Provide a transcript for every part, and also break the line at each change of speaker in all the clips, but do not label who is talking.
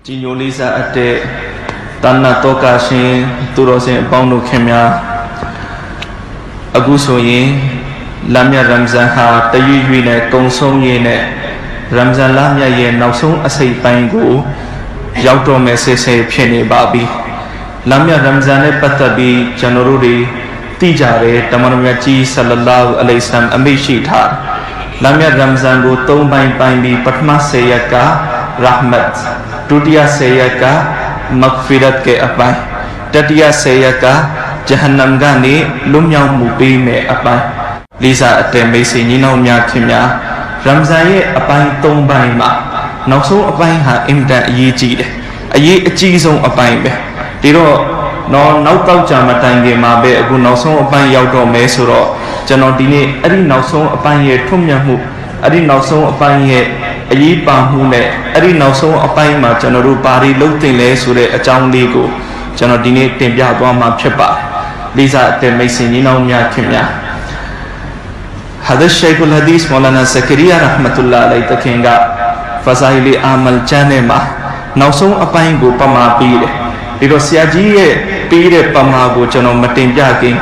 ကြီးညိုလေးစားအပ်တဲ့တဏ္ဍတောကရှင်သူတော်စင်အပေါင်းတို့ခင်များအခုဆိုရင်လမ်းမြတ်ရမ်ဇန်ဟာတရွေ့ရွေ့နဲ့ကုံဆုံးရင်းနဲ့ရမ်ဇန်လမ်းမြတ်ရဲ့နောက်ဆုံးအစိတ်ပိုင်းကိုရောက်တော့မယ်ဆဲဆဲဖြစ်နေပါပြီလမ်းမြတ်ရမ်ဇန်နဲ့ပတ်သက်ပြီးကျွန်တော်တို့တွေသိကြတယ်တမန်တော်မြတ်ကြီးဆလ္လာလာဟူအလိုင်ဆမ်အမိန့်ရှိထားလမ်းမြတ်ရမ်ဇန်ကို၃ပိုင်းပိုင်းပြီးပထမ10ရက်ကရာဟ်မတ်ဒုတိယ10ရက်ကမဂ်ဖီရတ်केအပိုင်းတတိယ10ရက်ကဂျဟန္နမ်ကနေလွတ်မြောက်မှုပေးမယ်အပိုင်းလေးစားအတဲမိတ်ဆွေညီနောင်များခင်များရမ်ဇန်ရဲ့အပိုင်း၃ပိုင်းမှာနောက်ဆုံးအပိုင်းဟာအင်မတန်အရေးကြီးတယ်အရေးအကြီးဆုံးအပိုင်းပဲဒီတော့နောက်တော့ကြာမတိုင်ခင်မှာပဲအခုနောက်ဆုံးအပိုင်းရောက်တော့မယ်ဆိုတော့ကျွန်တော်ဒီနေ့အဲ့ဒီနောက်ဆုံးအပိုင်းရဲ့ထွတ်မြတ်မှုအဲ့ဒီနောက်ဆုံးအပိုင်းရဲ့အရေးပါမှုနဲ့အဲ့ဒီနောက်ဆုံးအပိုင်းမှာကျွန်တော်တို့ဘာတွေလုပ်သင့်လဲဆိုတဲ့အကြောင်းလေးကိုကျွန်တော်ဒီနေ့တင်ပြသွားမှာဖြစ်ပါတယ်လေးစားအတဲမိတ်ဆွေညီနောင်များခင်များဟာဒတ်ရှိခ်အလ်ဟာဒီစ်မောလာနာဇကရီယာရဟ်မတ်တူလာအလိုင်တခင်ကဖဇာအီလီအာမလ်ချန်နဲ့မှာနောက်ဆုံးအပိုင်းကိုပမာပေးတယ်ဒီတော့ဆရာကြီးရဲ့ပေးတဲ့ပမာကိုကျွန်တော်မတင်ပြခင်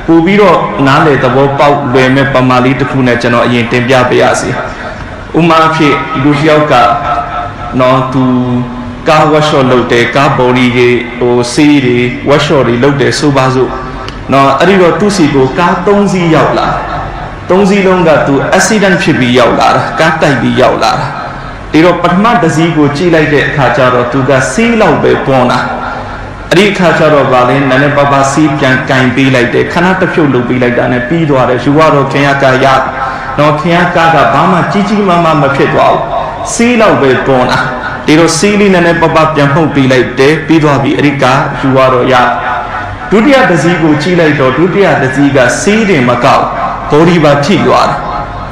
ပို့ပြီးတော့နားလေသဘောပေါက်လွယ်မဲ့ပမာလေးတစ်ခုနဲ့ကျွန်တော်အရင်တင်ပြပေးရစီဥမာဖြစ်လူတစ်ယောက်ကသူကားဝက်ရှော့လုပ်တယ်ကားဘော်ဒီတွေစီးတွေဝက်ရှော့တွေလုပ်တယ်ဆိုပါစို့အဲ့ဒီတော့သူ့စီကိုကား3စီးရောက်လာ3စီးလုံးကသူအက်ဆီဒန့်ဖြစ်ပြီးရောက်လာတာကားတိုက်ပြီးရောက်လာတာဒီတော့ပထမတစ်စီးကိုကြည့်လိုက်တဲ့အခါကျတော့သူကစီးလောက်ပဲပွန်လာအဲ့ဒီအခါကျတော့ဗာလဲနည်းနည်းပါးပါးစီးပြန်ကင်ပေးလိုက်တယ်ခဏတစ်ဖြုတ်လုပ်ပေးလိုက်တာနဲ့ပြီးသွားတယ်ယူကတော့ခင်ရကားရခင်ရကားကဘာမှကြီးကြီးမားမားမဖြစ်သွားဘူးစီးလောက်ပဲပွန်လာဒီတော့စီးလေးနည်းနည်းပါးပါးပြန်မှုတ်ပေးလိုက်တယ်ပြီးသွားပြီအဲ့ဒီကားယူကတော့ရဒုတိယတစ်စီးကိုကြည့်လိုက်တော့ဒုတိယတစ်စီးကစီးတယ်မကောက်ဘော်ဒီပါထိသွားတယ်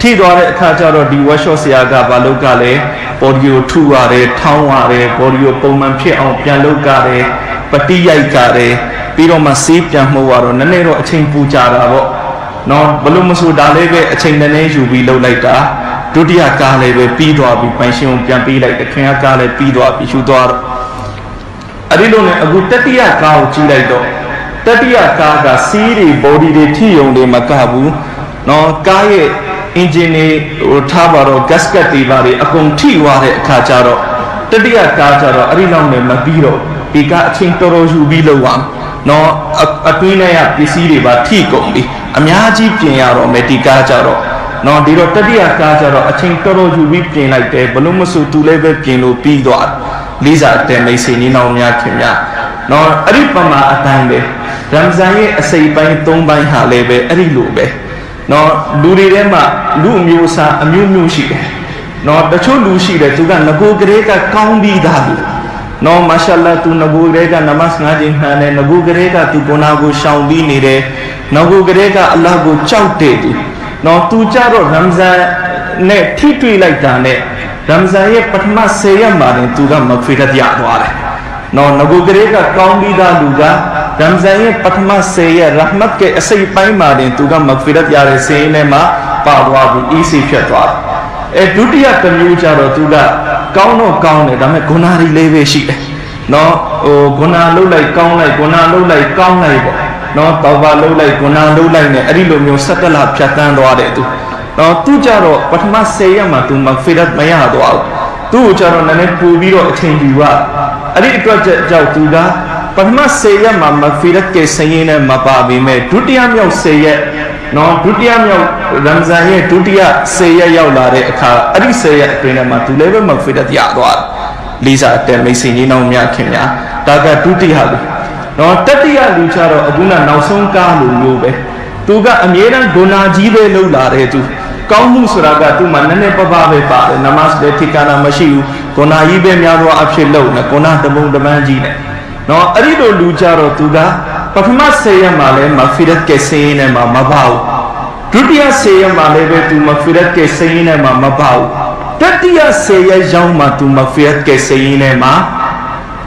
ထိသွားတဲ့အခါကျတော့ဒီဝက်ရှော့ဆရာကဘာလုပ်ကလဲဘော်ဒီကိုထုရတယ်ထောင်းရတယ်ဘော်ဒီကိုပုံမှန်ဖြစ်အောင်ပြန်လုပ်ကြတယ်ပတိရိုက်ကြတယ်ပြီးတော့မှဆေးပြန်မှုတ်ရတော့နည်းနည်းတော့အချိန်ပူကြတာပေါ့ဘလို့မဆိုဒါလေးပဲအချိန်နည်းနည်းယူပြီးလုပ်လိုက်တာဒုတိယကားလေးပဲပြီးသွားပြီပိုင်ရှင်ကိုပြန်ပေးလိုက်တယ်ခင်ဗျားကားလေးပြီးသွားပြီယူသွားတော့အဲ့ဒီလိုနဲ့အခုတတိယကားကိုကြည့်လိုက်တော့တတိယကားကစီးတွေဘော်ဒီတွေထိယုံတွေမကဘူးကားရဲ့အင်ဂျင်တွေထားပါတော့ gasket တွေပါတွေအကုန်ထိသွားတဲ့အခါကျတော့တတိယကားကျတော့အဲ့ဒီလောက်နဲ့မပြီးတော့ဒီကအချိန်တော်တော်ယူပြီးလောက်အောင်အတွင်းထဲကပစ္စည်းတွေပါထိကုန်ပြီအများကြီးပြင်ရတော့မယ်ဒီကားကျတော့ဒီတော့တတိယကားကျတော့အချိန်တော်တော်ယူပြီးပြင်လိုက်တယ်ဘလို့မဆိုသူလည်းပဲပြင်လို့ပြီးသွားလေးစားတဲ့မိတ်ဆွေညီနောင်များခင်များအဲ့ဒီပမာအတိုင်းပဲရမ်ဇန်ရဲ့အစိပ်ပိုင်း3ပိုင်းဟာလည်းပဲအဲ့ဒီလိုပဲလူတွေထဲမှာလူအမျိုးအစားအမျိုးမျိုးရှိတယ်တချို့လူရှိတယ်သူကငကိုကလေးကကောင်းပြီးသားလူမာရှာအလ္လာဟ်သူငကိုကလေးကနမတ်၅ချိန်မှန်တယ်ငကိုကလေးကသူကိုနာကိုရှောင်ပြီးနေတယ်ငကိုကလေးကအလ္လာဟ်ကိုကြောက်တယ်သူကြတော့ရမ်ဇန်နဲ့ထိတွေ့လိုက်တာနဲ့ရမ်ဇန်ရဲ့ပထမ10ရက်မှာသူကမဖွေရတ်ရသွားတယ်ငကိုကလေးကကောင်းပြီးသားလူကရမ်ဇန်ရဲ့ပထမ10ရက်ရာဟ်မတ်ရဲ့အစိပ်ပိုင်းမှာသူကမဖွေရတ်ရတဲ့စင်းထဲမှာပါသွားပြီးအေးစိဖြစ်သွားတယ်ဒုတိယတစ်မျိုးကျတော့သူကကောင်းတော့ကောင်းတယ်ဒါပေမဲ့ဂုဏတွေလေးပဲရှိတယ်ဂုဏလှုပ်လိုက်ကောင်းလိုက်ဂုဏလှုပ်လိုက်ကောင်းလိုက်ပေါ့တောဘာလှုပ်လိုက်ဂုဏလှုပ်လိုက်နဲ့အဲ့ဒီလိုမျိုး17လဖြတ်တန်းသွားတယ်သူကြတော့ပထမ10ရက်မှာသူမဖေရတ်မရသွားဘူးသူ့ကိုကြတော့နည်းနည်းပူပြီးတော့အချိန်ယူရအဲ့ဒီအတွက်ကြောင့်သူကပထမ10ရက်မှာမဖေရတ်ကစရင်နဲ့မပါပေမဲ့ဒုတိယမြောက်10ရက်ဒုတိယမြောက်ရမ်ဇန်ရဲ့ဒုတိယ10ရက်ရောက်လာတဲ့အခါအဲ့ဒီ10ရက်အတွင်းထဲမှာသူလည်းပဲမဖေရတ်ရသွားတယ်လေးစားတဲ့မိတ်ဆွေညီနောင်များခင်များဒါကဒုတိယလူတတိယလူကျတော့အခုနောက်ဆုံးကားလူမျိုးပဲသူကအမြဲတမ်းဂုဏကြီးပဲလှုပ်လာတယ်သူကောင်းမှုဆိုတာကသူ့မှာနည်းနည်းပါးပါးပဲပါတယ်နမတ်လည်းထိကာနာမရှိဘူးဂုဏကြီးပဲများသောအဖြစ်လှုပ်နေဂုဏတပုံတပန်းကြီးနဲ့အဲ့ဒီလိုလူကြတော့သူကပထမ10ရက်မှာလည်းမဖီရတ်ကစင်းနဲ့မပါဘူးဒုတိယ10ရက်မှာလည်းပဲသူမဖီရတ်ကစင်းနဲ့မပါဘူးတတိယ10ရက်ရောက်မှသူမဖီရတ်ကစင်းနဲ့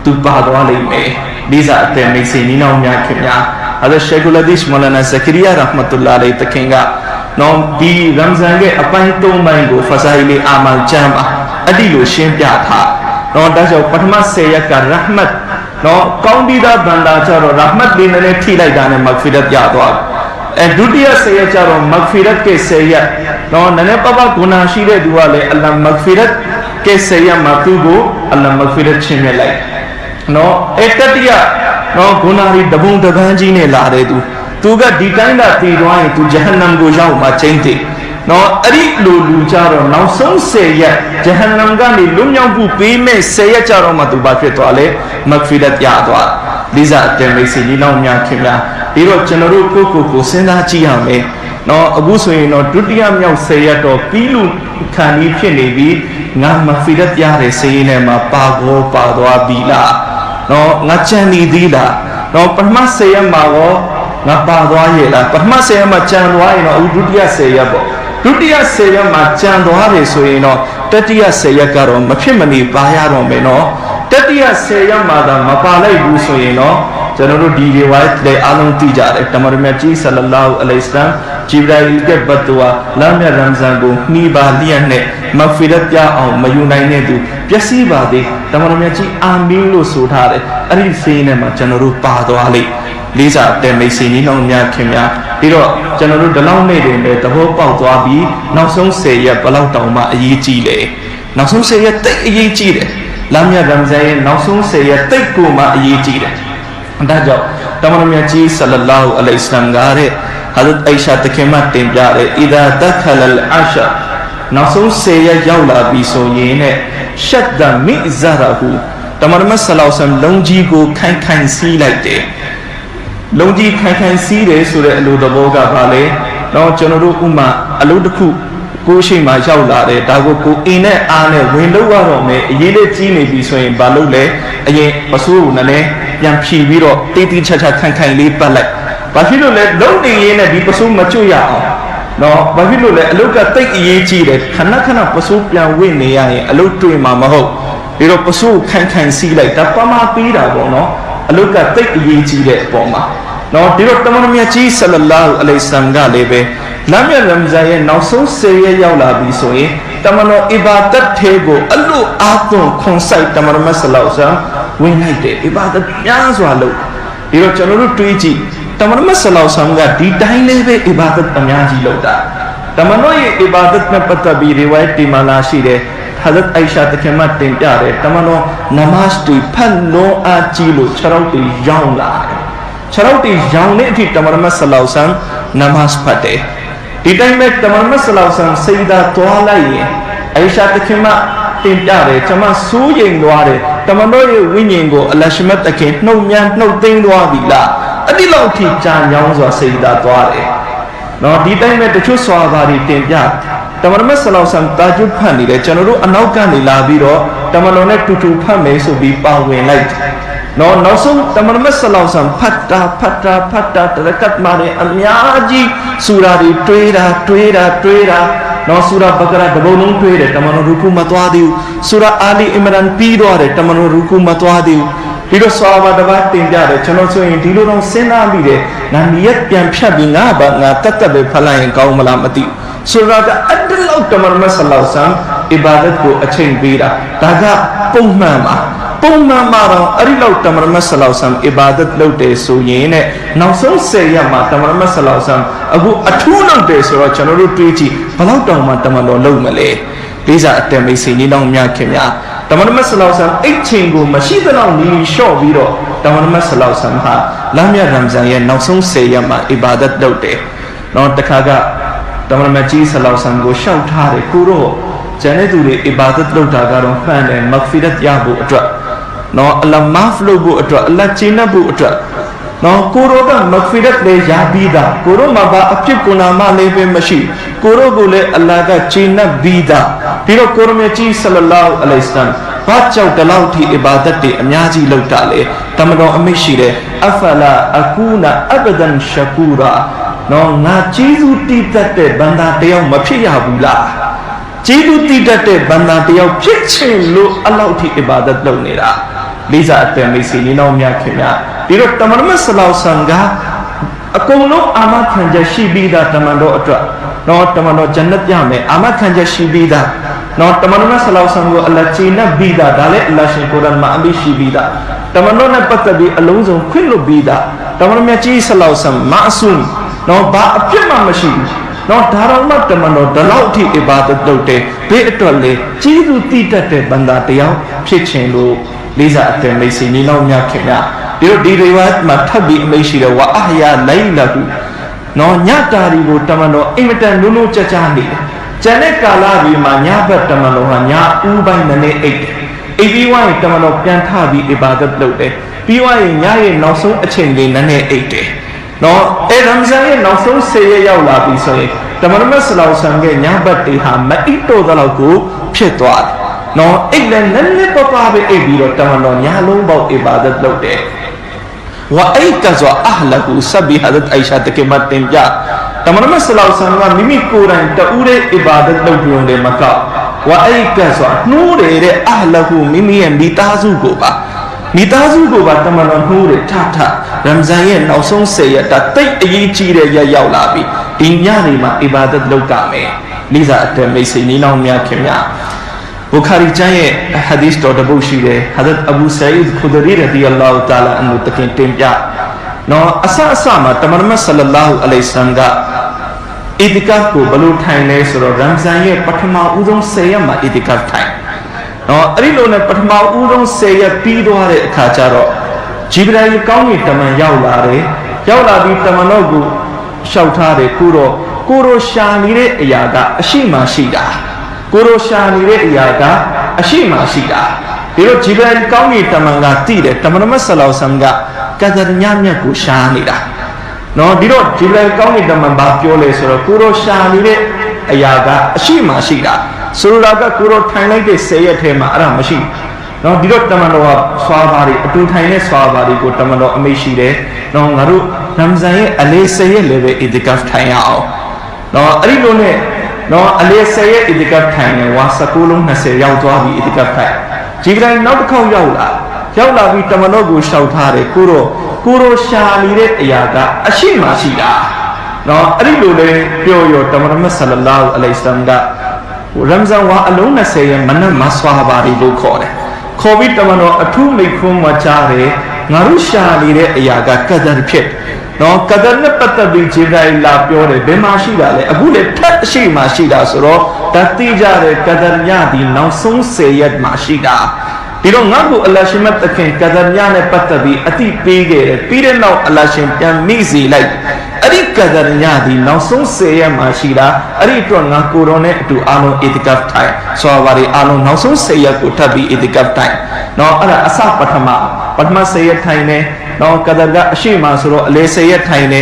သူပါသွားလိမ့်မယ်လေးစားတဲ့မိတ်ဆွေညီနောင်များခင်များအဲ့ဒါရှိခ်အလ်ဟာဒီစ်မောလာနာဇကရီယာရဟ်မတ်တူလာအလိုင်တခင်ကဒီရမ်ဇန်ရဲ့အပိုင်း3ပိုင်းကိုဖဇာအီလီအာမလ်ချမ်မှာအဲ့ဒီလိုရှင်းပြထား နော်ဒါကြောင့်ပထမ10ရက်ကရဟ်မတ်နော်ကောင်းပြီးသားဘန္တာကျတော့ရဟ်မတ်လေးနဲ့ထိလိုက်တာနဲ့မဂ်ဖီရတ်ရသွားဒုတိယ10ရက်ကျတော့မဂ်ဖီရတ်के10ရက်နော်နည်းနည်းပါးပါးဂုဏရှိတဲ့သူကလည်းအလ္လာဟ်မဂ်ဖီရတ်के 10ရက်မှာသူ့ကိုအလ္လာဟ်မဂ်ဖီရတ်ချီးမြှင့်လိုက်နော်တတိယနော်ဂုဏရီတပုံတပန်းကြီးနဲ့လာတဲ့သူကဒီတိုင်းသာတည်သွားရင်သူဂျဟန္နမ်ကိုရောက်မှာကျင်းတယ်နော်အဲ့ဒီလူကြတော့နောက်ဆုံး10ရက်ဂျဟန္နမ်ကနေလွတ်မြောက်မှုပေးမဲ့10ရက်ကြတော့မှသူဘာဖြစ်သွားလဲမဂ်ဖီရတ်ရသွားလိစာအတန်မိတ်ဆွေကြီးနောက်များခင်ဗျာဒီတော့ကျွန်တော်တို့ကိုစဉ်းစားကြည့်ရမယ်နော်အခုဆိုရင်တော့ဒုတိယမြောက်10ရက်တော့ပြီးလူခံပြီးဖြစ်နေပြီငါမဂ်ဖီရတ်ရတဲ့စည်နဲ့မှာပါသွားပြီလားနော်ငါကြံနေသေးလားနော်ပထမ10ရက်မှာရောငါပါသွားရဲ့လားပထမ10ရက်မှာကြံသွားရင်တော့အခုဒုတိယ10ရက်ပေါ့ဒုတိယ10ရက်မှာကြံသွားတယ်ဆိုရင်တော့တတိယ10ရက်ကတော့မဖြစ်မနေပါရတော့မယ်နော်တတိယ10ရက်မှာသာမပါလိုက်ဘူးဆိုရင်တော့ကျွန်တော်တို့ဒီရီဝိုင်းလေအားလုံးသိကြတယ်တမန်တော်မြတ်ကြီးဆလ္လာလဟ်အလိုင်ဟိဝါဆလမ်ဂျီဘရာအီလ်ကဘတ်ဝါလမ်းမြတ်ရမ်ဇန်ကိုနှီးပါလျက်နဲ့မဂ်ဖီရတ်ပြအောင်မယူနိုင်တဲ့သူပျက်စီးပါသေးတမန်တော်မြတ်ကြီးအာမင်လို့ဆိုထားတယ်အဲ့ဒီစေးနဲ့မှာကျွန်တော်တို့ပါသွားလိမ့်လေးစားတဲ့မိတ်ဆွေကြီးနှောင်းများခင်များပြီးတော့ကျွန်တော်တို့ဒီလောက်နေတယ်လေသဘောပေါက်သွားပြီးနောက်ဆုံး10ရက်ဘယ်လောက်တောင်မှအရေးကြီးလဲနောက်ဆုံး10ရက်တိတ်အရေးကြီးတယ်လမ်းမြတ်ရမ်ဇန်ရဲ့နောက်ဆုံး10ရက်တိတ်ကိုမှအရေးကြီးတယ်ဒါကြောင့်တမန်တော်မြတ်ကြီးဆလ္လာလာဟ်အလိုင်ဟိဝါဆလမ်ကတဲ့ဟာဇတ်အိရှာတခင်မတင်ပြတယ်အီဒါဒခလလ်အရှနောက်ဆုံး10ရက်ရောက်လာပြီဆိုရင်နဲ့ရှတ်ဒမိဇရာဟူတမန်တော်မြတ်ဆလ္လာလာဟ်အလိုင်ဟိဝါဆလမ်လုံကြီးကိုခိုင်စီးလိုက်တယ်လုံကြီးခိုင်စီးတယ်ဆိုတဲ့အလိုသဘောကဘာလဲတော့ကျွန်တော်တို့ဥမာအလုပ်တစ်ခုကိုရှိမှရောက်လာတယ်ဒါကိုအင်းနဲ့အားနဲ့ဝင်လို့ရတော့မယ်အရေးလေးကြီးနေပြီဆိုရင်ဘာလုပ်လဲအရင်ပစိုးကိုလည်းပြန်ဖြီပြီးတော့တိတိချာချာခိုင်လေးပတ်လိုက်ဘာဖြစ်လို့လဲလုံနေရင်းနဲ့ဒီပစိုးမကျွတ်ရအောင်နော်ဘာဖြစ်လို့လဲအလုပ်ကတိတ်အရေးကြီးတယ်ခဏပစိုးပြန်ဝင့်နေရရင်အလုပ်တွေ့မှာမဟုတ်ဒီတော့ပစိုးခိုင်စီးလိုက်ဒါပမာပေးတာပေါ့နော်အလုတ်ကတိတ်အရေးကြီးတဲ့အပေါ်မှာနော်ဒီတော့တမန်တော်မြတ်ကြီးဆလ္လာလာဟ်အလိုင်ဟိဝါဆလမ်ကလည်းပဲလမ်းမြတ်ရမ်ဇန်ရဲ့နောက်ဆုံး10ရက်ရောက်လာပြီဆိုရင်တမန်တော်အီဘာဒတ်ထဲကိုအလို့အားသွန်ခွန်ဆိုင်တမန်တော်မြတ်ဆလ္လာလာဟ်အလိုင်ဟိဝါဆလမ်ဝင်လိုက်တယ်အီဘာဒတ်များစွာလုပ်ဒီတော့ကျွန်တော်တို့တွေးကြည့်တမန်တော်မြတ်ဆလ္လာလာဟ်အလိုင်ဟိဝါဆလမ်ကဒီတိုင်းလေးပဲအီဘာဒတ်အများကြီးလုပ်တာတမန်တော်ရဲ့အီဘာဒတ်နဲ့ပတ်သက်ပြီးရီဝိုင်းတီမာလာရှိတယ်ဟာဇတ်အိရှာတခင်မတင်ပြတယ်တမန်တော်နမတ်တွေဖတ်လို့အားကြီးလို့ခြေထောက်တွေရောင်းလာတယ်ခြေထောက်တွေရောင်းတဲ့အထိတမန်တော်ဆလ္လာလဟ်အလိုင်ဟိဝါဆလမ်နမတ်ဖတ်တယ်ဒီတိုင်းမဲ့တမန်တော်ဆလ္လာလဟ်အလိုင်ဟိဝါဆလမ်စိဒါသွားလိုက်ရင်အိရှာတခင်မတင်ပြတယ်ကျွန်မစိုးရိမ်သွားတယ်တမန်တော်ရဲ့ဝိညာဉ်ကိုအလရှမတ်တခင်နှုတ်သိမ်းသွားပြီလားအဲ့ဒီလောက်ထိကြာညောင်းစွာစိဒါသွားတယ်နော်ဒီတိုင်းမဲ့တချို့စွာဘာတွေတင်ပြတမန်တော်ဆလ္လာလဟ်အလိုင်ဟိဝါဆလမ်တာဂျွတ်ဖတ်နေတယ်ကျွန်တော်တို့အနောက်ကနေလာပြီးတော့တမန်တော်နဲ့တူဖတ်မယ်ဆိုပြီးပါဝင်လိုက်နော်နောက်ဆုံးတမန်တော်ဆလ္လာလဟ်အလိုင်ဟိဝါဆလမ်ဖတ်တာတရကတ်မှာအများကြီးဆူရာတွေတွေးတာနော်ဆူရာဘကရာတပုံလုံးတွေးတယ်တမန်တော်ရူကူမသွားသေးဘူးဆူရာအာလီအီမရန်ပြီးတော့တယ်တမန်တော်ရူကူမသွားသေးဘူးဒီတော့ဆာဘာတပတ်တင်ပြတယ်ကျွန်တော်ဆိုရင်ဒီလိုတော့စဉ်းစားပြီးတယ်ငါနီယက်ပြန်ဖြတ်ပြီးငါတက်ပဲဖတ်လိုက်ရင်ကောင်းမလားမသိဘူးဆိုတော့အတလောက်တမန်တော်ဆလ္လာလဟ်အလိုင်ဟိဝါဆလမ်အီဘာဒတ်ကိုအချိန်ပေးတာဒါကပုံမှန်မှာတော့အဲ့ဒီလောက်တမန်တော်ဆလ္လာလဟ်အလိုင်ဟိဝါဆလမ်အီဘာဒတ်လုပ်တယ်ဆိုရင်နဲ့နောက်ဆုံး10ရက်မှာတမန်တော်ဆလ္လာလဟ်အလိုင်ဟိဝါဆလမ်အခုအထူးလုပ်တယ်ဆိုတော့ကျွန်တော်တို့တွေးကြည့်ဘယ်လောက်တောင်မှတမန်တော်လုပ်မလဲလေးစားအတန်မိတ်ဆွေကြီးတောင်များခင်ဗျာတမန်တော်ဆလ္လာလဟ်အလိုင်ဟိဝါဆလမ်အိတ်ချိန်ကိုမရှိသလောက်နီးလျှော့ပြီးတော့တမန်တော်ဆလ္လာလဟ်အလိုင်ဟိဝါဆလမ်ဟာလမ်းမြတ်ရမ်ဇန်ရဲ့နောက်ဆုံး10ရက်မှာအီဘာဒတ်လုပ်တယ်နော်တခါကတမန်တော်ကြီးဆလ္လာလဟ်အလိုင်ဟိဝါဆလမ်ကိုရှောက်ထားတယ်ကိုတော့ကျန်တဲ့သူတွေအီဘာဒတ်လုပ်တာကတော့ဖန်တယ်မဂ်ဖီရတ်ရဖို့အတွက်နော်အလ္လာဟ်မာဖ်လုပ်ဖို့အတွက်အလ္လာဟ်ကျေနပ်ဖို့အတွက်နော်ကိုရောကမဂ်ဖီရတ်လေးရပြီးသားကိုရောမှာဘာအဖြစ်ကုနာမလေးပဲမရှိကိုရောကိုလည်းအလ္လာဟ်ကကျေနပ်ပြီးသားပြီးတော့ကိုရောမြတ်ကြီးဆလ္လာလာဟ်အလိုင်ဟိဝါဆလမ်ဘာကြောင့်တလောက်ထိအီဘာဒတ်တွေအများကြီးလုပ်တာလဲတမန်တော်အမိရှိတယ်အဖလာအကူနာအဘဒန်ရှကူရာနော်ငါကျေးဇူးတည်တတ်တဲ့ဘန္တာတယောက်မဖြစ်ရဘူးလားကျေးဇူးတည်တတ်တဲ့ဘန္တာတယောက်ဖြစ်ချင်လို့အလောက်ထိအီဘာဒတ်လုပ်နေတာလေးစားအတန်မိတ်ဆွေညီနောင်များခင်ဗျာဒီတော့တမန်တော်ဆလ္လာလဟ်အလိုင်ဟိဝါဆလမ်ကအကုန်လုံးအာမခံချက်ရှိပြီးသားတမန်တော်အတွက်နော်တမန်တော်ဂျန်နတ်ပြမယ်အာမခံချက်ရှိပြီးသား နော်တမန်တော်ဆလောဆမ်ကိုအလ္လာဟ်ချီနပ်ပြီးတာဒါလည်းအလ္လာဟ်ရှင်ကုရ်အာန်မှာအမိရှိပြီးတာတမန်တော်နဲ့ပတ်သက်ပြီးအလုံးစုံခွင့်လွှတ်ပြီးတာတမန်တော်မြတ်ကြီးဆလောဆမ်မာအဆူမ်နော်ဘာအပြစ်မှမရှိဘူးနော်ဒါတော့မှတမန်တော်ဒီလောက်အထိအဘာဒတ်လုပ်တယ်ဘေးအတွက်လေကြီးသူတည်တတ်တဲ့ဘန္တာတရားဖြစ်ခြင်းလို့လေးစားအတယ်မိတ်ဆွေညီနောင်များခင်ဗျာဒီရီဝတ်မှာထပ်ပြီးအမိရှိတယ်ဝါအာယာလိုင်လာကူနော်ညတာရီကိုတမန်တော်အင်မတန်နုံနုံကြကြနေတယ်ကျန်တဲ့ကာလကြီးမှာညဘက်တမန်တော်ဟာညဦးပိုင်းနဲ့အိတ်ပြီးဝိုင်းတမန်တော်ပြန်ထပြီးအဘာဒတ်လုပ်တယ်ပြီးဝိုင်းညရဲ့နောက်ဆုံးအချိန်လေးနဲ့အိတ်တယ်နော်ရမ်ဇန်ရဲ့နောက်ဆုံး10ရက်ရောက်လာပြီဆိုရင်တမန်တော်ဆလောဆမ်ရဲ့ညဘက်တေဟာမအိတ်တော့တော့ကိုဖြစ်သွားတယ်နော်အိတ်လည်းနည်းနည်းပပပဲအိတ်ပြီးတော့တမန်တော်ညလုံးပေါက်အဘာဒတ်လုပ်တယ်ဝါအိတ်ကဇောအဟလကူဆဘီဟဒတ်အိရှာတကေမတ်တင်ပြတမန်တော်ဆလောဆမ်ကမိမိကိုယ်တိုင်တူးတဲ့အဘာဒတ်လုပ်ပြုံးတယ်မကောက်ဝါအိတ်ကဇောနှိုးတယ်တဲ့အဟလကူမိမိရဲ့မိသားစုကိုပါမိသားစုကိုပါတမန်တော်နှိုးတယ်ထထရမ်ဇန်ရဲ့နောက်ဆုံး10ရက်တိတ်အရေးကြီးတဲ့ရက်ရောက်လာပြီဒီညနေမှာအဘာဒတ်လုပ်ကြမယ်လိစာအတမိတ်ဆွေညီနောင်များခင်ဗျာဘူခါရီကျမ်းရဲ့ဟာဒီသ်တော်တစ်ပုဒ်ရှိတယ်ဟာဇတ်အဘူဆအီဒ်ခူဒရီရဒီအလ္လာဟူတာလာအန်ဟူတခင်တင်ပြနော်အစမှာတမန်တော်ဆလ္လာဟူအလိုင်ဆမ်ကအီတီကာဖ်ကိုဘလို့ထိုင်လဲဆိုတော့ရမ်ဇန်ရဲ့ပထမဦးဆုံး10ရက်မှာအီတီကာဖ်ထိုင်နော်အဲ့ဒီလိုနဲ့ပထမဦးဆုံး10ရက်ပြီးသွားတဲ့အခါကျတော့ဂျီဘရာအီကောင်းကင်တမန်ရောက်လာတယ်ရောက်လာပြီးတမန်တော်ကိုလျှောက်ထားတယ်ကိုရောရှာနေတဲ့အရာကအရှိမရှိတာကိုရောရှာနေတဲ့အရာကအရှိမရှိတာဒီလိုဂျီဘရာအီကောင်းကင်တမန်ကသိတယ်တမန်တော်ဆလောဆမ်ကကဒရ်ညမြတ်ကိုရှာနေတာနော်ဒီတော့ဂျီဘရာအီကောင်းကင်တမန်ဘာပြောလဲဆိုတော့ကိုရောရှာနေတဲ့အရာကအရှိမရှိတာဆိုလိုတာကကိုရောထိုင်လိုက်တဲ့10ရက်ထဲမှာအဲ့ဒါမရှိနော်ဒီတော့တမန်တော်ကဆွာပါတွေအတူထိုင်တဲ့ဆွာပါတွေကိုတမန်တော်အမိတ်ရှိတယ်နော်ငါတို့ရမ်ဇန်ရဲ့အလေး10ရက်လည်းပဲအီတီကာဖ်ထိုင်ရအောင်နော်အဲ့ဒီလိုနဲ့နော်အလေး10ရက်အီတီကာဖ်ထိုင်နေဝါ19လုံး20ရောက်သွားပြီအီတီကာဖ်ထိုင်ဂျီဘရာအီနောက်တစ်ခေါက်ရောက်လာပြီးတမန်တော်ကိုရှောက်ထားတယ်ကိုရောရှာနေတဲ့အရာကအရှိမရှိတာနော်အဲ့ဒီလိုလေပြောရတမန်တော်ဆလ္လာဟူအလိုင်ဆမ်ကရမ်ဇန်ဝါအလုံး20ရက်မနက်မဆွာပါရီလို့ခေါ်တယ်ခေါ်ပြီးတမန်တော်အထူးမိတ်ခွန်းမကြားတယ်ငါတို့ရှာနေတဲ့အရာကကဒ်ဖြစ်နော်ကဒ်နဲ့ပတ်သက်ပြီးဂျီဘရာအီလာပြောတယ်ဘယ်မှာရှိတာလဲအခုလေထပ်အရှိမှရှိတာဆိုတော့တတိကြတဲ့ကဒ်ညဒီနောက်ဆုံး10ရက်မှရှိတာဒီတော့ငါ့ကိုအလ္လာဟ်ရှင်မတ်တခင်ကဒ်ညနဲ့ပတ်သက်ပြီးအတိပေးခဲ့တယ်ပြီးတဲ့နောက်အလ္လာဟ်ရှင်ပြန်မိစီလိုက်အဲ့ဒီကဒ်ညဒီနောက်ဆုံး10ရက်မှရှိတာအဲ့ဒီအတွက်ငါကိုရောနဲ့အတူအားလုံးအီတီကာဖ်ထိုင်ဆိုပါရီအားလုံးနောက်ဆုံး10ရက်ကိုထပ်ပြီးအီတီကာဖ်ထိုင်နော်အဲ့ဒါအစပထမ10ရက်ထိုင်နေနော်ကဒ်ကအရှိမှဆိုတော့အလေး10ရက်ထိုင်နေ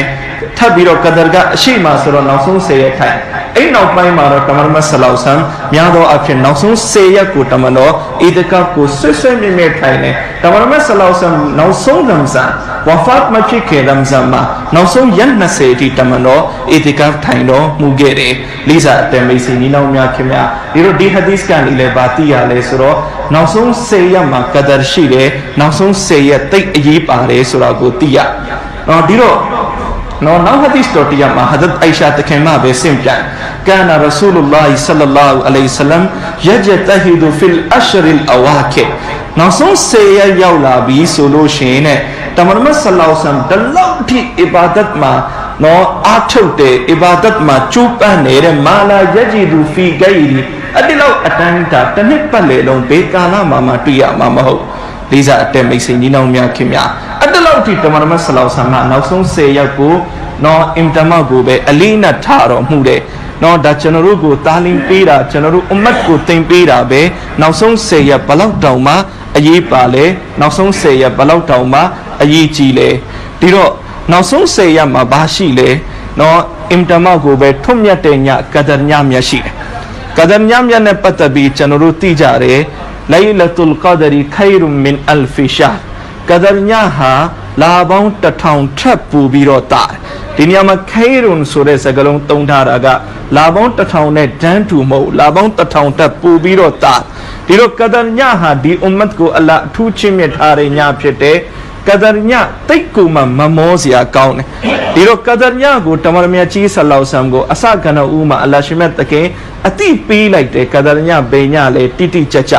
ထပ်ပြီးတော့ကဒ်ကအရှိမှဆိုတော့နောက်ဆုံး10ရက်ထိုင်အဲ့နောက်ပိုင်းမှာတော့တမန်တော်ဆလောဆမ်များသောအဖြစ်နောက်ဆုံး10ရက်ကိုတမန်တော်အီတီကာဖ်ကိုဆွေမြဲမြဲထိုင်နေတမန်တော်ဆလောဆမ်နောက်ဆုံးရမ်ဇန်ဝါဖတ်မဖြစ်ခဲ့ရမ်ဇန်မှာနောက်ဆုံးရက်20အထိတမန်တော်အီတီကာဖ်ထိုင်တော်မူခဲ့တယ်လိစာအတမိတ်စီနီနောင်များခင်ဗျာဒီလိုဒီဟာဒီသ်ကနေလည်းဗာတိရလဲဆိုတော့နောက်ဆုံး10ရက်မှာကဒ်ရှိတယ်နောက်ဆုံး10ရက်တိတ်အရေးပါတယ်ဆိုတာကိုသိရနော်ဒီတော့နောက်ဟာဒီသ်တော်တရားမှာဟဒတ်အိုင်ရှာတခင်မပဲဆင့်ပြန်ကာနာရဆူလုလာဟီဆလ္လာဟူအလိုင်ဆလမ်ယဂျတဟီဒူဖီလ်အရှရ်အဝါကီနောက်ဆုံး10ရက်ရောက်လာပြီဆိုလို့ရှိရင်တမန်တော်ဆလောဆမ်ဒလောက်ထိအီဘာဒတ်မှာနော်အားထုတ်တဲ့အီဘာဒတ်မှာကျူးပန်းနေတဲ့မာလာယဂျီဒူဖီဂိုင်ရီအဲ့ဒီလောက်အတန်းတာတစ်နှစ်ပတ်လေလုံးဘေးကာလမှာတွေ့ရမှာမဟုတ်လေးစားအတက်မိတ်ဆွေညီနောင်များခင်ဗျာအဲ့ဒီလောက်ထိတမန်တော်ဆလောဆမ်ကနောက်ဆုံး10ရက်ကိုနော်အင်တမကိုပဲအလေးနဲ့ထားတော်မှုတဲ့နော်ဒါကျွန်တော်တို့ကိုတာလင်းပေးတာကျွန်တော်တို့အမတ်ကိုတင်ပေးတာပဲနောက်ဆုံး10ရက်ဘလောက်တောင်မှအရေးပါလဲနောက်ဆုံး10ရက်ဘလောက်တောင်မှအရေးကြီးလဲဒီတော့နောက်ဆုံး10ရက်မှာဘာရှိလဲနော်အင်တမကိုပဲထွတ်မြတ်တဲ့ညကဒ်ညမြတ်ရှိတယ်ကဒ်ညမြတ်နဲ့ပတ်သက်ပြီးကျွန်တော်တို့သိကြတယ်လိုင်လတ်လ်ကဒရီခိုင်ရုမင်အလ်ဖီရှာကဒ်ညဟာလာပေါင်း1000ထပ်ပူပြီးတော့တာဒီနေရာမှာခိုင်ရုန်ဆိုတဲ့စကားလုံးသုံးထားတာကလာပေါင်း1000နဲ့ဒန်းတူမဟုတ်လာပေါင်း1000ထပ်ပူပြီးတော့တာဒီတော့ကဒ်ညဟာဒီအွမ်မတ်ကိုအလ္လာဟ်အထူးချီးမြှင့်ထားတဲ့ညဖြစ်တယ် ကဒရညတိတ်ကူမှမမောစရာကောင်းတယ်ဒီတော့ကဒရညကိုတမန်တော်မြတ်ကြီးဆလောဆမ်ကိုအစကဏ္ဍဦးမှာအလရှိမြတ်တခင်အတိပေးလိုက်တယ်ကဒရညဘေညလေတိတိကျကျ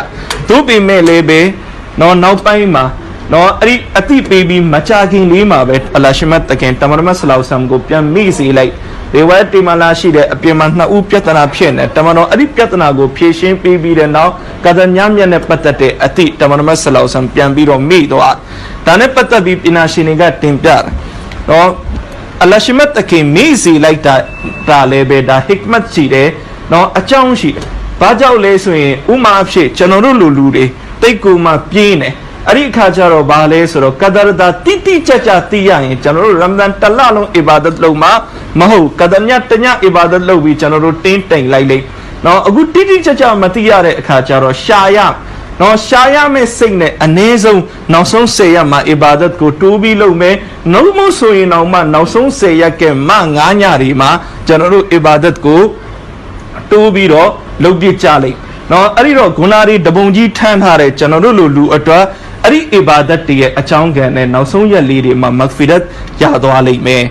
သူ့ပေမဲ့လေးပဲနော်နောက်ပိုင်းမှာနော်အဲ့ဒီအတိပေးပြီးမကြခင်လေးမှာပဲအလရှိမြတ်တခင်တမန်တော်မြတ်ဆလောဆမ်ကိုပြန်မိစေလိုက်ဒီဝဲတီမလာရှိတဲ့အပြင်မှာနှစ်ဦးပြဿနာဖြစ်နေတမန်တော်အဲ့ဒီပြဿနာကိုဖြေရှင်းပြီးတဲ့နောက်ကဒညမြတ်နဲ့ပတ်သက်တဲ့အတိတမန်တော်မြတ်ဆလောဆမ်ပြန်ပြီးတော့မိသွားဒါနဲ့ပတ်သက်ပြီးပညာရှင်တွေကတင်ပြတယ်နော်အလရှိမတ်တခင်မိစီလိုက်တာလည်းပဲဒါဟစ်မတ်ရှိတယ်နော်အကြောင်းရှိတယ်ဘာကြောင့်လဲဆိုရင်ဥမာအဖြစ်ကျွန်တော်တို့လူတွေတိတ်ကူမှပြင်းတယ်အဲ့ဒီအခါကျတော့ဘာလဲဆိုတော့ကဒရတာတိတိကျကျသိရရင်ကျွန်တော်တို့ရမဒန်တစ်လလုံးအီဘာဒတ်လုပ်မှာမဟုတ်ကဒညတညအီဘာဒတ်လုပ်ပြီးကျွန်တော်တို့တင်းတိမ်လိုက်လိမ့်နော်အခုတိတိကျကျမသိရတဲ့အခါကျတော့ရှာရနော်ရှာရမယ့်စိတ်နဲ့အနည်းဆုံးနောက်ဆုံး10ရက်မှာအီဘာဒတ်ကိုတိုးပြီးလုပ်မယ်နှုတ်မို့ဆိုရင်တော့မှနောက်ဆုံး10ရက်ကမှ9ညတွေမှာကျွန်တော်တို့အီဘာဒတ်ကိုတိုးပြီးတော့လုပ်ပြကြလိမ့်နော်အဲ့ဒီတော့ဂုဏတွေတပုံကြီးထမ်းထားတဲ့ကျွန်တော်တို့လူအတွက်အဲ့ဒီအီဘာဒတ်ရဲ့အကြောင်းကံနဲ့နောက်ဆုံးရက်လေးတွေမှာမဂ်ဖီရတ်ရသွားလိမ့်မယ်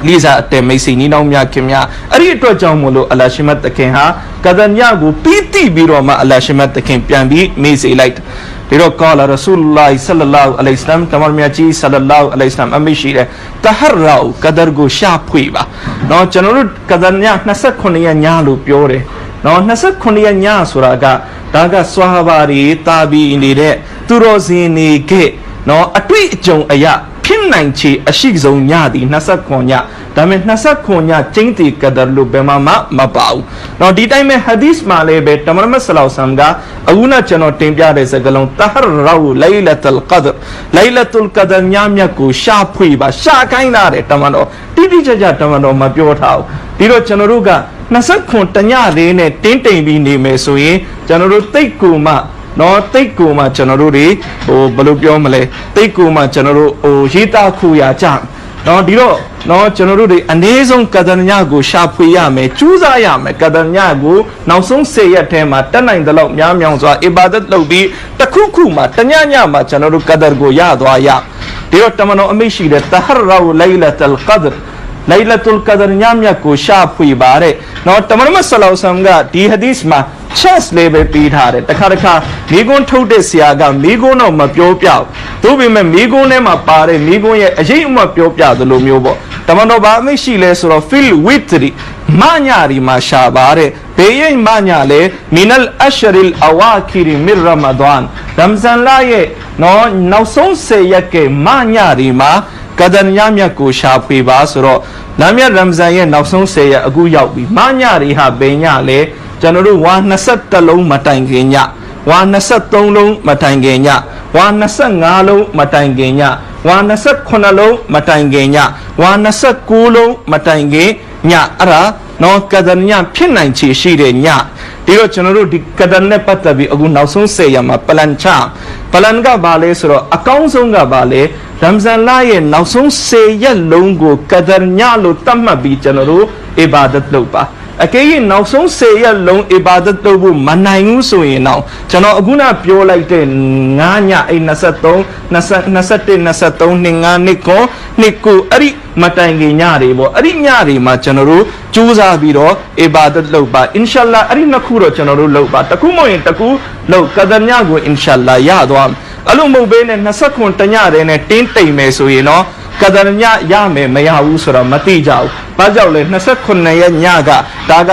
လိစာအတဲမိတ်ဆွေညီနောင်များခင်များအဲ့ဒီအတွက်ကြောင့်မို့လို့အလရှိမတ်တခင်ဟာကဒညကိုပြီးတိပြီးတော့မှအလရှိမတ်တခင်ပြန်ပြီးမေးစေလိုက်ဒီတော့ကောလာရဆူလလာဆလလာအလိုင်စလမ်တမန်မြတ်ကြီးဆလလာအလိုင်စလမ်အမရှိတဲ့တဟရရာကဒရကိုရှာဖွေပါနော်ကျွန်တော်တို့ကဒည29ရက်ညလို့ပြောတယ်နော်29ရက်ညဆိုတာကဒါကဆွာဟာဘာတွေတာဘီနေတဲ့သူတော်စင်တွေကနော်အတွေ့အကြုံအရာဖြစ်နိုင်ချေအရှိဆုံးညသည်29ညဒါပေမဲ့29ညကျင်းတီကဒရလို့ဘယ်မှမပါဘူး။နော်ဒီတိုင်းပဲဟာဒီစ်မှာလည်းပဲတမန်တော်ဆလောဆမ်ကအခုနကျွန်တော်တင်ပြတဲ့စကားလုံးတဟရရာလိုင်လတ်လ်ကဒရလိုင်လတ်လ်ကဒရညမြတ်ကိုရှာဖွေပါရှာခိုင်းလာတယ်တမန်တော်တိတိကျကျတမန်တော်မပြောထားဘူး။ဒီတော့ကျွန်တော်တို့က29တညလေးနဲ့တင်းတိမ်ပြီးနေမယ်ဆိုရင်ကျွန်တော်တို့တိတ်ကူမှနော်တိတ်ကိုမှကျွန်တော်တို့တွေဘယ်လိုပြောမလဲတိတ်ကိုမှကျွန်တော်တို့ရေးသားခုရကြနော်ဒီတော့နော်ကျွန်တော်တို့တွေအနည်းဆုံးကဒညကိုရှာဖွေရမယ်ကျူးစားရမယ်ကဒညကိုနောက်ဆုံး10ရက်ထဲမှာတက်နိုင်တဲ့လောက်များများစွာအီဘာဒတ်လုပ်ပြီးတစ်ခုခုမှတညညမှာကျွန်တော်တို့ကဒရကိုရသွားရဒီတော့တမန်တော်အမိရှိတဲ့တဟရရာလိုင်လတ်လ်ကဒရလိုင်လတ်လ်ကဒရညမြတ်ကိုရှာဖွေပါတဲ့နော်တမန်တော်ဆလောဆမ်ကဒီဟာဒီစ်မှာchess လေးပဲပြီးထားတယ်တခါမိကွန်းထုတ်တဲ့ဆရာကမိကွန်းတော့မပြောပြဘူးသို့ပေမဲ့မိကွန်းထဲမှာပါတဲ့မိကွန်းရဲ့အရေးအမပြောပြသလိုမျိုးပေါ့တမန်တော်ဘာအမိရှိလဲဆိုတော့ fil witri မညာရီမှာရှာပါတဲ့ဘေးရင်မညာလေ minal ashril awakir min ramadan ရမ်ဇန်လရဲ့နောက်ဆုံး10ရက်ကမညာရီမှာကဒညမြတ်ကိုရှာဖွေပါဆိုတော့လမ်းမြတ်ရမ်ဇန်ရဲ့နောက်ဆုံး10ရက်အခုရောက်ပြီမညာရီဟာဘေးညလေကျွန်တော်တို့ဝါ21လုံးမတိုင်ခင်ညဝါ23လုံးမတိုင်ခင်ညဝါ25လုံးမတိုင်ခင်ညဝါ28လုံးမတိုင်ခင်ညဝါ29လုံးမတိုင်ခင်ညအဲ့ဒါနော်ကဒညဖြစ်နိုင်ချေရှိတဲ့ညဒီတော့ကျွန်တော်တို့ဒီကဒနဲ့ပတ်သက်ပြီးအခုနောက်ဆုံး10ရက်မှာပလန်ကဘာလဲဆိုတော့အကောင်းဆုံးကဘာလဲရမ်ဇန်လရဲ့နောက်ဆုံး10ရက်လုံးကိုကဒညလို့သတ်မှတ်ပြီးကျွန်တော်တို့အီဘာဒတ်လုပ်ပါအကယ်၍နောက်ဆုံး10ရက်လုံးအီဘာဒတ်လုပ်ဖို့မနိုင်ဘူးဆိုရင်တော့ကျွန်တော်အခုနပြောလိုက်တဲ့9ညအိ23 21 23 25နှစ်ကိုအဲ့ဒီမတိုင်ခင်ညတွေပေါ့အဲ့ဒီညတွေမှာကျွန်တော်တို့ကြိုးစားပြီးတော့အီဘာဒတ်လုပ်ပါအင်ရှာလာအဲ့ဒီနှစ်ခုတော့ကျွန်တော်တို့လုပ်ပါတခုမဟုတ်ရင်တခုလုပ်ကဒညကိုအင်ရှာလာရသွားအဲ့လိုမဟုတ်ဘဲနဲ့29တညတည်းနဲ့တင်းတိမ်မယ်ဆိုရင်တော့ကဒညရမယ်မရဘူးဆိုတော့မသိကြဘူး။ဘာကြောင့်လဲ29ရက်ညကဒါက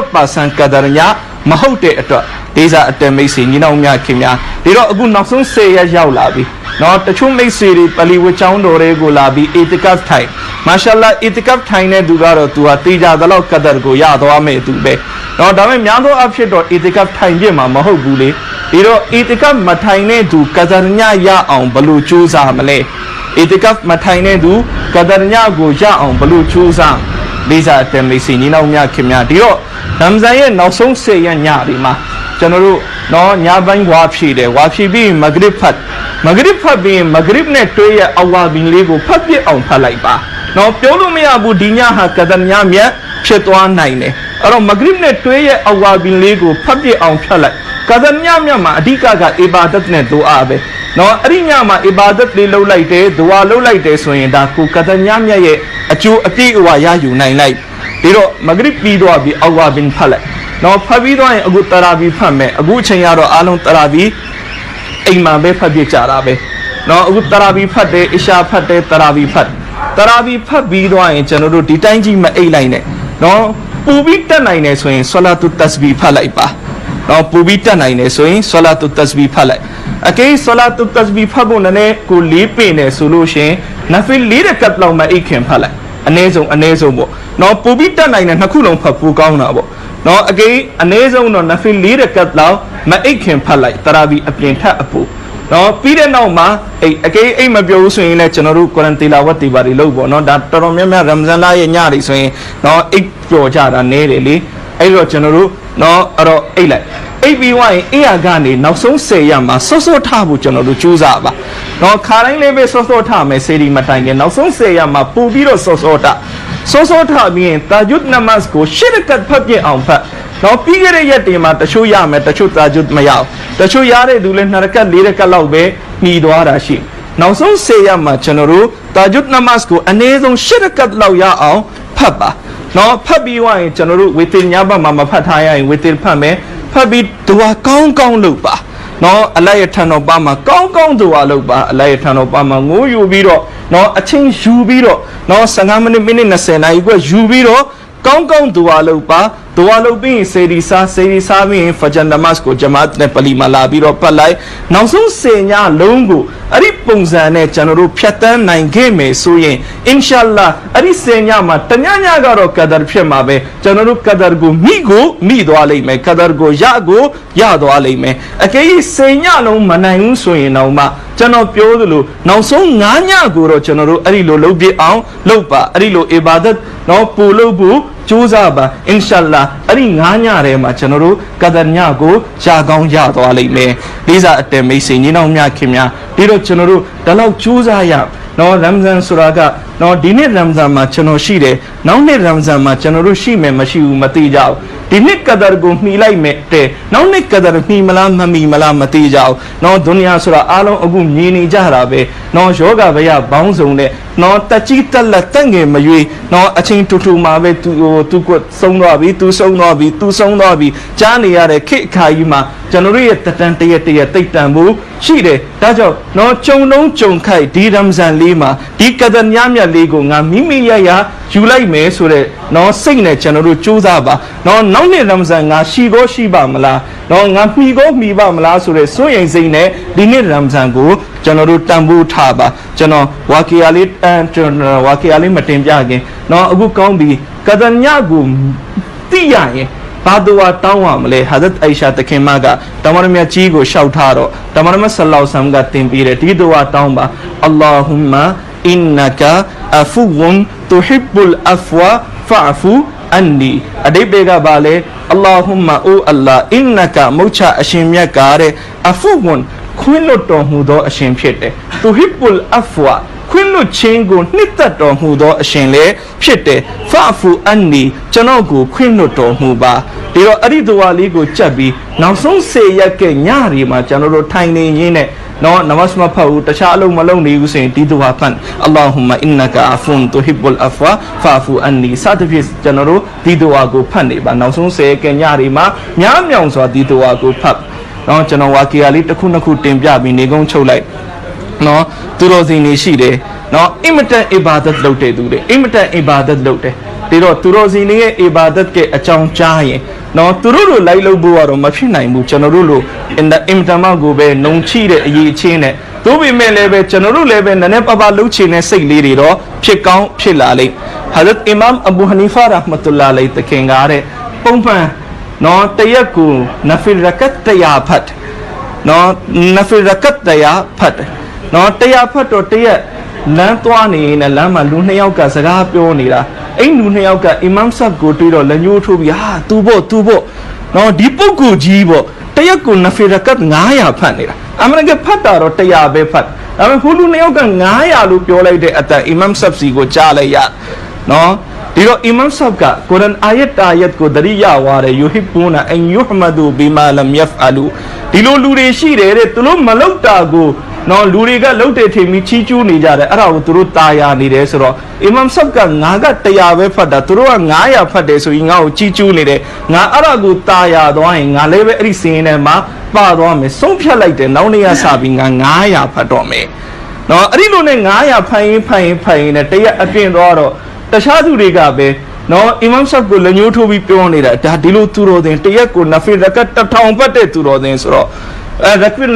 100% ကဒညမဟုတ်တဲ့အတွက်ဒေသအတမိတ်စီညီနောင်များခင်များဒီတော့အခုနောက်ဆုံး10ရက်ရောက်လာပြီ။နော်တချို့မိတ်ဆွေတွေပလီဝချောင်းတော်တွေကိုလာပြီးအီတကတ်ထိုင်မာရှာလာအီတကတ်ထိုင်တဲ့သူကတော့သူဟာတေးကြသလောက်ကဒရကိုရသွားမယ်သူပဲ။နော်ဒါပေမဲ့များသောအားဖြင့်တော့အီတကတ်ထိုင်ပြမှာမဟုတ်ဘူးလေ။ဒီတော့အီတကတ်မထိုင်တဲ့သူကဒညရအောင်ဘယ်လိုကြိုးစားမလဲ။အီတကတ်မထိုင်တဲ့သူကဒရညကိုရအောင်ဘလို့ချူးစားလေးစားတယ်မိတ်ဆွေညီနောင်များခင်များဒီတော့ရမ်ဇန်ရဲ့နောက်ဆုံး10ရက်ညဒီမှာကျွန်တော်တို့ညပိုင်းဝါဖြည့်တယ်ဝါဖြည့်ပြီးမဂရစ်ဖတ်ပြီးမဂရစ်နဲ့တွေ့ရအဝါဘင်လေးကိုဖတ်ပြအောင်ဖတ်လိုက်ပါပြောလို့မရဘူးဒီညဟာကဒရညမြတ်ဖြစ်သွားနိုင်တယ်အဲ့တော့မဂရစ်နဲ့တွေ့ရအဝါဘင်လေးကိုဖတ်ပြအောင်ဖတ်လိုက်က Kadan Yama, Adika got Ibadat net do Abe. No, Arinyama Ibadat li low light day, do a low light day swing Daku, Kadan Yama ye, a Jew a tea waya you nine light. Diro, Magrip Pido be Awa bin Palette. No, Pavido and a good Tarabi Pame, a good Chayaro Alon Tarabi, Imabe Pabicarabe. No, a good Tarabi Pate, Isha Pate, Tarabi Pat. Tarabi Pabido and General Detangi Ma A line. No, Pubita nine swing, Solatu Tasbi Palaipa. No, Pubita nine swing, Solatu Tasbi Palai. Okay, Solatu Tasbi Pabunane could leap in a solution, nothing lead a cut long my Akin Palai. A nazo mo. No, Pubita nine and Hakulon Papu Gaunabo. No, again, a nazo no nothing lead a cut loud, my Akin Palai, Tarabi a plain tapu. No, Peter Nauma, a Mabio swing at General Corantilla, what the body logo, no, that Toromia Ramzala and Yari swing, no, eight Georgia, nearly, a general, no, or a ABY, Eagani, now so say Yama, so tabu general choose Aba. No, Karan Lebe so tame, Sedi Matang, now so say Yama, Pubiro so sota. So tabi, Tajut Namasko, Shirikat Papi on Pat. No, Pigare Yatima, the Shuyam at the Chutajut Mayao. The Shuyare Dulan Naraka, Liraka Laube, Nidoarashi. Now so say Yama, Chanaru, Tajut Namasko, and Nazon Shirikat Lauyao, Papa. No, Pabi wine, Chanaru, within Yaba Mama Pataya, and within Pame, Pabi Dua Kong Lupa. No, Alayatan Obama, Kong Dua Lupa, Alayatan Obama, Mu Yubiro, no, a change Jubiro, no, Sangamani Minina, I was Jubiro, Kong Dua Lupa. Tuwalo being Sedisa mean Fajan Damasco, Jamat Nepali Malabiro Palai, now so Senya Lungu, Aripunzane, Chanaru Piatan, 9 game, Suye, Inshallah, Arisenya, Tanyanya Garo Kadar Pemabe, Chanaru Kadargu, Mido Alime, Kadargo, Yago, Yado Alime, Akay Senya no Manayun Suye Nauma, Chano Piodulu, now so Nanya Guru Chanaru, Arilo Lobi Au, Lopa, Arilo Ibadat, no Pulubu, Chuzaba, Inshallah. Ari nganya re ma chanoru kadarnya go chagaung ya to alai me liza atte me sin ni naung mya khimya diro chanoru dalau chuza ya no Ramzan suraga no dine Ramzan ma chano shi de naung ne Ramzan ma chanoru shi me ma shi u mati jao dine kadar go mi lai me te naung ne kadar mi mala mati jao no dunya sura alon agu mi ni ja ra be no yoga baya baung song ne no tachi talla tange ma yui no achin tutu ma be tu ko song no bi tu song no bi cha ni ya de khit kha yi ma chanoru ye tatan taya taitan bu shi de da jaw no chong long chong khai di Ramzan li ma di kadar nya mya li ko nga mi ya yu lai me so de no sait ne chanoru chuza ba no naung ne Ramzan nga shi go shi ba mala no nga mi go mi ba mala so de so yin sait ne di ne Ramzan ko chanoru tambu tha ba chano wakia li matin pya kin no agu kaung bi kadar nya ko ti ya yin Padua Tawa Male, Hazat Aisha the Kemaga, Tamarmia Chigo shout haro, Tamarma Salau Samga Timpire, Tidua Tamba, Allahumma innaka afuwun tuhibbul afwa fa'fu anni. Adebega Bale, Allahumma O Allah, innaka mocha ashimya kare, afuwun, Quinoto Hudo Ashim Pete, tuhibbul afwa. Quinlo Chingo, Nitato Hudo Shenle, Pete, Fafu Anni, Chanogu, Quinoto Huba. Diro Aridua Ligo Chabi, now so say Yake Nyari, ma Chanoro Tiny Yene, no Namasma Pau, Tashalo Malone, you say Tidua Pan, Allahumma innaka afun to Hibbul Afwa, Fafu Anni, Satifis General, Tiduago Pani, but now so say Kenyari ma, Nyam Yonswa Tiduago Pap. No Chanawaki Ali, the Kunaku Timbiabi, Negon Cholai. No, Turozini Shide, no, imitate Ibadat Lote do de, imitate Ibadat Lote. Tiro Turozini Ibadat ke Achong Chaye, no, Tururu Lailo Buaro, Machina, Muchanarulu, in the Imtamagobe, non chide ye chine, Tubi Melebe, Chanaru Lebe, and Nepaba Lucine, say Lirido, Chikang, Chilali, Hazat Imam Abu Hanifa Rahmatullah, the King Are, Pompa, no, Tayaku, Nafil Rakat Taya Pat, no, Nafil Rakat Taya Pat. No, Taya Pato Tia, Lantwani, and Lama Lunayoka, Sagapio Nira, Ain't Lunayoka, Imam Sab go to the YouTube, ya, tubo, no, Dipoku Jibo, Tayaku Nafirakat Naya Panira. I'm gonna get Pata or Taya Bepat. I'm a Hulunayoka Naya Lupiola at the Imam Sabsi go Chala ya. No, ဒီတော့အီမမ်ဆပ်ကကုရ်အာန်အာယတ်တာယတ်ကိုတရိယာဝါတဲ့ယူဟစ်ပူနာအန်ယူဟမဒူဘီမာလမ်ယဖအလူဒီလိုလူတွေရှိတယ်တဲ့သူတို့မလောက်တာကိုနော်လူတွေကလှုပ်တဲ့ထင်ပြီးချီးကျူးနေကြတယ်အဲ့ဒါကိုသူတို့တာယာနေတယ်ဆိုတော့အီမမ်ဆပ်ကငါက100ပဲဖတ်တာသူတို့က900ဖတ်တယ်ဆိုရင်ငါ့ကိုချီးကျူးနေတယ်ငါအဲ့ဒါကိုတာယာသွားရင်ငါလည်းပဲအဲ့ဒီစင်းထဲမှာပါသွားမယ်ဆုံးဖြတ်လိုက်တယ်နောက်နေ့ကစပြီးငါ900ဖတ်တော့မယ်နော်အဲ့ဒီလိုနဲ့900ဖတ်ရင်နဲ့တရက်အပြင်သွားတော့တခြားသူတွေကပဲနော်အီမမ်ဆပ်ကိုလက်ညှိုးထိုးပြီးပြောနေတာဒါဒီလိုသူတော်စင်တရက်ကိုနဖီရကတ်1000ဖတ်တဲ့သူတော်စင်ဆိုတော့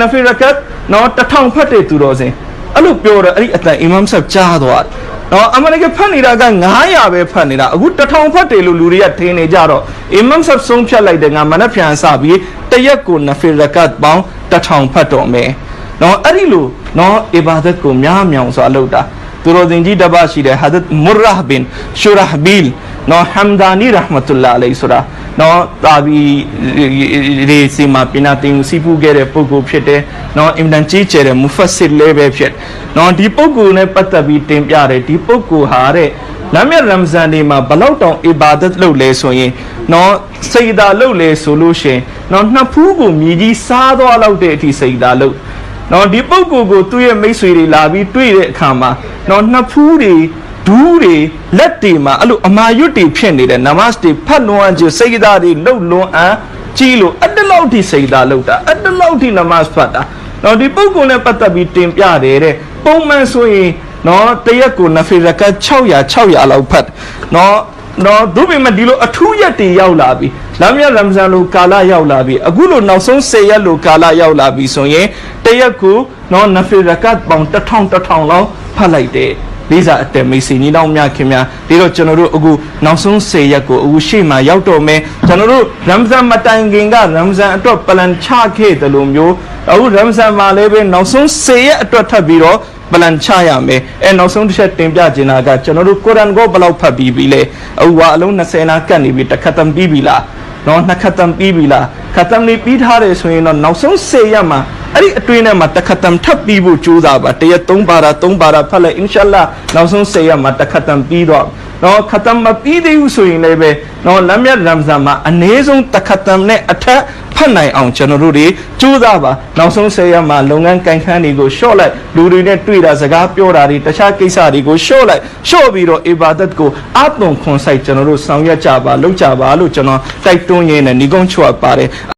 နဖီရကတ်နော်1000ဖတ်တဲ့သူတော်စင်အဲ့လိုပြောတော့အဲ့ဒီအတန်အီမမ်ဆပ်ကြားသွားနော်အမှန်တကယ်ဖတ်နေတာက900ပဲဖတ်နေတာအခု1000ဖတ်တယ်လို့လူတွေကထင်နေကြတော့အီမမ်ဆပ်ဆုံးဖြတ်လိုက်တယ်ငါမနှက်ဖြန်စပြီးတရက်ကိုနဖီရကတ်ပေါင်း1000ဖတ်တော့မယ်နော်အဲ့ဒီလိုနော်အီဘာဒတ်ကိုများမြောင်စွာလုပ်တာသူတော်စင်ကြီးတပါရှိတဲ့ဟာဒတ်မူရာဘင်ရှူရာဘီလ်နော်ဟမ်ဒါနီရဟမတုလာအလိုင်ဆိုတာနော်တာဘီရေစီမာပင်နာတင်စီပူခဲ့တဲ့ပုဂ္ဂိုလ်ဖြစ်တယ်နော်အင်ဒန်ကြီးကျယ်တဲ့မူဖတ်ဆစ်လေးပဲဖြစ်နော်ဒီပုဂ္ဂိုလ်နဲ့ပတ်သက်ပြီးတင်ပြတယ်ဒီပုဂ္ဂိုလ်ဟာတဲ့လမ်းမြတ်ရမ်ဇန်ဒီမှာဘလောက်တောင်အီဘာဒတ်လုပ်လဲဆိုရင်နော်စိတ်သာလုပ်လဲဆိုလို့ရှင်နော်နှစ်ဖူးကိုမြည်ကြီးစားသွားလောက်တဲ့အထိစိတ်သာလုပ်နော်ဒီပုဂ္ဂိုလ်ကိုသူ့ရဲ့မိတ်ဆွေတွေလာပြီးတွေ့တဲ့အခါမှာနော်နှစ်ဖူးတွေဒူးတွေလက်တွေမှာအဲ့လိုအမာရွတ်တွေဖြစ်နေတဲ့နမတ်တွေဖတ်လွန်အပ်ကြစိတ်သားတွေလှုပ်လွန်အပ်ကြီးလို့အဲ့တလောက်ထိစိတ်သားလှုပ်တာအဲ့တလောက်ထိနမတ်ဖတ်တာနော်ဒီပုဂ္ဂိုလ်နဲ့ပတ်သက်ပြီးတင်ပြတယ်တဲ့ပုံမှန်ဆိုရင်နော်တရက်ကိုနဖီရကတ်600လောက်ဖတ်နော်ဒုပေမဲ့ဒီလိုအထူးရက်တွေရောက်လာပြီလမ်းမြတ်ရမ်ဇန်လိုကာလရောက်လာပြီအခုလိုနောက်ဆုံး10ရက်လိုကာလရောက်လာပြီဆိုရင်တရက်ကိုနော်နဖီရကတ်ပေါင်း1000လောက်ဖတ်လိုက်တယ်လေးစားအတဲမိတ်ဆွေညီနောင်များခင်များဒီတော့ကျွန်တော်တို့အခုနောက်ဆုံး10ရက်ကိုအခုရှေ့မှာရောက်တော့မယ်ကျွန်တော်တို့ရမ်ဇန်မတိုင်ခင်ကရမ်ဇန်အတွက်ပလန်ချခဲ့တယ်လို့မျိုးအခုရမ်ဇန်မှာလည်းပဲနောက်ဆုံး10ရက်အတွက်ထပ်ပြီးတော့ပလန်ချရမယ်အဲနောက်ဆုံးတစ်ချက်တင်ပြချင်တာကကျွန်တော်တို့ကုရ်အာန်ကိုဘယ်လောက်ဖတ်ပြီးပြီလဲအခုဝါအလုံး20နာကတ်နေပြီတစ်ခါတမ်ပြီးပြီလားနော်နှစ်ခါတမ်ပြီးပြီလားခါတမ်နေပြီးထားတယ်ဆိုရင်တော့နောက်ဆုံး10ရက်မှာအဲ့ဒီအတွင်းထဲမှာတစ်ခါတမ်ထပ်ပြီးဖို့ကြိုးစားပါတရက်3ပါတာဖတ်လိုက်အင်ရှာအလ္လာဟ်နောက်ဆုံး10ရက်မှာတစ်ခါတမ်ပြီးတော့နော်ခါတမ်မပြီးသေးဘူးဆိုရင်လည်းပဲနော်လမ်းမြတ်ရမ်ဇန်မှာအနည်းဆုံးတစ်ခါတမ်နဲ့အထက်ဖတ်နိုင်အောင်ကျွန်တော်တို့တွေကြိုးစားပါနောက်ဆုံး10ရက်မှာလုပ်ငန်းကိုင်ခန်းတွေကိုရှော့လိုက်လူတွေနဲ့တွေ့တာစကားပြောတာတွေတခြားကိစ္စတွေကိုရှော့ပြီးတော့အီဘာဒတ်ကိုအသွင်ခွန်ဆိုင်ကျွန်တော်တို့ဆောင်ရွက်ကြပါလုပ်ကြပါလို့ကျွန်တော်တိုက်တွန်းရင်းနဲ့ညီကုန်းချွတ်ပါတယ်